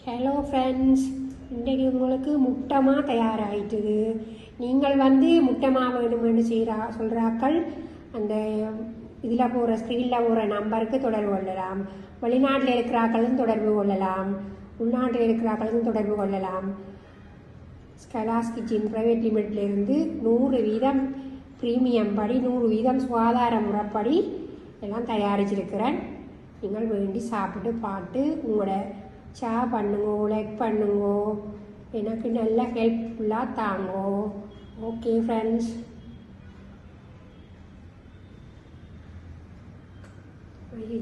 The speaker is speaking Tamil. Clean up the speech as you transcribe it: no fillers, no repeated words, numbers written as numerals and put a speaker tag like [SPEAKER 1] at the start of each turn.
[SPEAKER 1] ஹலோ ஃப்ரெண்ட்ஸ், இன்றைக்கு உங்களுக்கு முட்டமா தயாராகிட்டுது. நீங்கள் வந்து முட்டமா வேணுமென்று சொல்கிறாக்கள் அந்த இதில் போகிற ஸ்க்ரீனில் போகிற நம்பருக்கு தொடர்பு கொள்ளலாம். வெளிநாட்டில் இருக்கிறாக்களும் தொடர்பு கொள்ளலாம், உள்நாட்டில் இருக்கிறாக்களும் தொடர்பு கொள்ளலாம். ஸ்கலாஸ் கிச்சன் ப்ரைவேட் லிமிட்லேருந்து 100% ப்ரீமியம் படி 100% சுகாதார முறைப்படி எல்லாம் தயாரிச்சிருக்கிறேன். நீங்கள் வேண்டி சாப்பிட்டு பார்த்து உங்களோட பண்ணுங்கோ, லைக் பண்ணுங்கோ, எனக்கு நல்ல ஹெல்ப்ஃபுல்லாக தாங்கோ. ஓகே ஃப்ரெண்ட்ஸ், ஐயோ